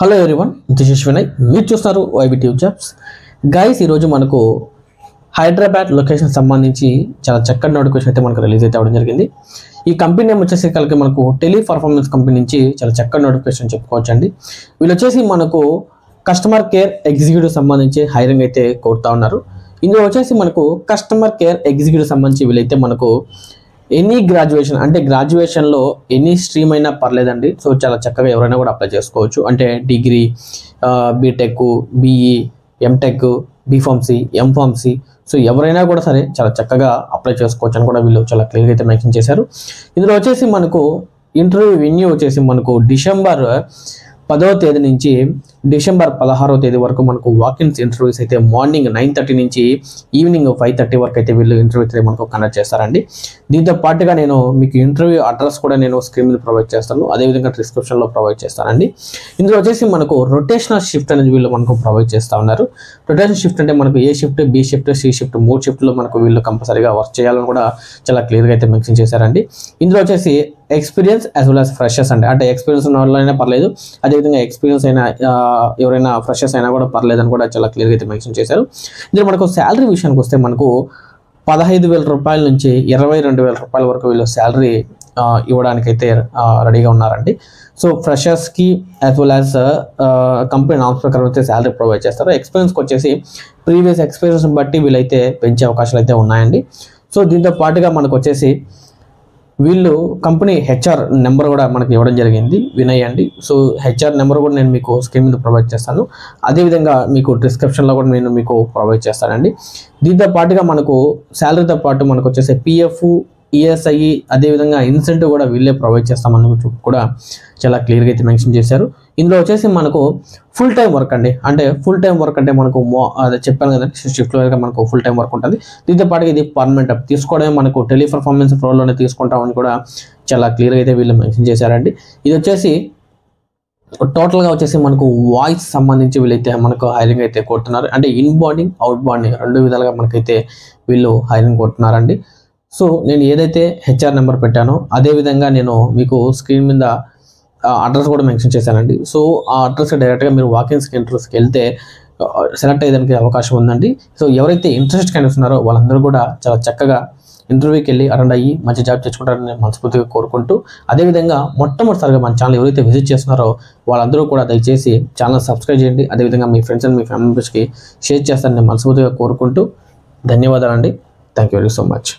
Hello everyone, this is Vinay. మీరు చూస్తున్నారు YB tube jobs. Guys, ఈరోజు మనకు హైదరాబాద్ లొకేషన్ సంబంధించి చాలా చక్కటి నోటిఫికేషన్ అయితే మనకు రిలీజ్ అయితే అవ్వడం జరిగింది. ఈ కంపెనీ నేమ్ వచ్చేసి కలిగి మనకు టెలి పర్ఫార్మెన్స్ కంపెనీ నుంచి చాలా చక్కటి నోటిఫికేషన్ చెప్పుకోవచ్చు అండి. వీళ్ళు వచ్చేసి మనకు కస్టమర్ కేర్ ఎగ్జిక్యూటివ్ సంబంధించి హైరింగ్ అయితే కోరుతా ఉన్నారు. ఇందులో వచ్చేసి మనకు కస్టమర్ కేర్ ఎగ్జిక్యూటివ్ సంబంధించి వీళ్ళైతే మనకు ఎనీ గ్రాడ్యుయేషన్ అంటే గ్రాడ్యుయేషన్లో ఎనీ స్ట్రీమ్ అయినా పర్లేదండి. సో చాలా చక్కగా ఎవరైనా కూడా అప్లై చేసుకోవచ్చు. అంటే degree, BTech, BE, MTech, B Pharmacy, M Pharmacy, so ఎవరైనా కూడా సరే చాలా చక్కగా అప్లై చేసుకోవచ్చు అని కూడా వీళ్ళు చాలా క్లియర్గా అయితే మెన్షన్ చేశారు. ఇందులో వచ్చేసి మనకు ఇంటర్వ్యూ వెన్యూ వచ్చేసి మనకు డిసెంబర్ 10వ తేదీ నుంచి డిసెంబర్ 16వ తేదీ వరకు మనకు వాకిన్స్ ఇంటర్వ్యూస్ అయితే మార్నింగ్ 9:30 నుంచి ఈవినింగ్ 5:30 వరకు అయితే వీళ్ళు ఇంటర్వ్యూ అయితే మనకు కండక్ట్ చేస్తారండి. దీంతో పాటుగా నేను మీకు ఇంటర్వ్యూ అడ్రస్ కూడా నేను స్క్రీన్ మీద ప్రొవైడ్ చేస్తాను, అదేవిధంగా డిస్క్రిప్షన్లో ప్రొవైడ్ చేస్తానండి. ఇందులో వచ్చేసి మనకు రొటేషనల్ షిఫ్ట్ అనేది వీళ్ళు మనకు ప్రొవైడ్ చేస్తూ ఉన్నారు. రొటేషనల్ షిఫ్ట్ అంటే మనకు A shift, B shift, C shift 3 షిఫ్ట్లో మనకు వీళ్ళు కంపల్సరీగా వర్క్ చేయాలని కూడా చాలా క్లియర్గా అయితే మెన్షన్ చేశారండి. ఇందులో వచ్చేసి experience as well as freshers అంటే ఎక్స్పీరియన్స్ ఉన్న వాళ్ళైనా పర్లేదు, అదేవిధంగా ఎక్స్పీరియన్స్ అయినా ఎవరైనా ఫ్రెషర్స్ అయినా కూడా పర్లేదు అని కూడా చాలా క్లియర్గా అయితే మెన్షన్ చేశారు. ఇందులో మనకు శాలరీ విషయానికి వస్తే మనకు 15,000 రూపాయల నుంచి 22,000 రూపాయల వరకు వీళ్ళు శాలరీ ఇవ్వడానికైతే రెడీగా ఉన్నారండి. సో ఫ్రెషర్స్కి as well as company norms ప్రకారం అయితే శాలరీ ప్రొవైడ్ చేస్తారు. ఎక్స్పీరియన్స్కి వచ్చేసి ప్రీవియస్ ఎక్స్పీరియన్స్ బట్టి వీళ్ళైతే పెంచే అవకాశాలు అయితే ఉన్నాయండి. సో దీంతో పాటుగా మనకు వచ్చేసి వీళ్ళు కంపెనీ హెచ్ఆర్ నెంబర్ కూడా మనకి ఇవ్వడం జరిగింది, వినయ్ అండి. సో హెచ్ఆర్ నెంబర్ కూడా నేను మీకు స్క్రీన్ మీద ప్రొవైడ్ చేస్తాను, అదేవిధంగా మీకు డిస్క్రిప్షన్లో కూడా నేను మీకు ప్రొవైడ్ చేస్తానండి. దీంతో పాటుగా మనకు శాలరీతో పాటు మనకు వచ్చేసి పిఎఫ్, ఈఎస్ఐ, అదేవిధంగా ఇన్సెంటివ్ కూడా వీళ్ళే ప్రొవైడ్ చేస్తామని కూడా చాలా క్లియర్గా అయితే మెన్షన్ చేశారు. ఇందులో వచ్చేసి మనకు ఫుల్ టైం వర్క్ అండి. అంటే ఫుల్ టైం వర్క్ అంటే మనకు అదే చెప్పాను కదండి, షిఫ్ట్లో మనకు ఫుల్ టైం వర్క్ ఉంటుంది. దీంతో పాటుగా ఇది పర్మనెంట్ తీసుకోవడమే మనకు టెలి పర్ఫార్మెన్స్ ప్రోలోనే తీసుకుంటామని కూడా చాలా క్లియర్గా అయితే వీళ్ళు మెన్షన్ చేశారండి. ఇది వచ్చేసి టోటల్గా వచ్చేసి మనకు వాయిస్ సంబంధించి వీళ్ళైతే మనకు హైరింగ్ అయితే కొడుతున్నారు. అంటే ఇన్ బాండింగ్, అవుట్ బాండింగ్ 2 విధాలుగా మనకైతే వీళ్ళు హైరింగ్ కొడుతున్నారండి. సో నేను ఏదైతే హెచ్ఆర్ నెంబర్ పెట్టానో అదేవిధంగా నేను మీకు స్క్రీన్ మీద అడ్రస్ కూడా మెన్షన్ చేశానండి. సో ఆ అడ్రస్కి డైరెక్ట్గా మీరు వాకిన్స్కి ఇంటర్వ్యూస్కి వెళ్తే సెలెక్ట్ అయ్యేదానికి అవకాశం ఉందండి. సో ఎవరైతే ఇంట్రెస్ట్ కనిపిస్తున్నారో వాళ్ళందరూ కూడా చాలా చక్కగా ఇంటర్వ్యూకి వెళ్ళి అటెండ్ అయ్యి మంచి జాబ్ తెచ్చుకుంటారని నేను మనస్ఫూర్తిగా కోరుకుంటూ, అదేవిధంగా మొట్టమొదటిసారిగా మన ఛానల్ ఎవరైతే విజిట్ చేస్తున్నారో వాళ్ళందరూ కూడా దయచేసి ఛానల్ సబ్స్క్రైబ్ చేయండి, అదేవిధంగా మీ ఫ్రెండ్స్ అండ్ మీ ఫ్యామిలీ మెంబర్స్కి షేర్ చేస్తారని నేను మనస్ఫూర్తిగా కోరుకుంటూ ధన్యవాదాలండి. Thank you very so much.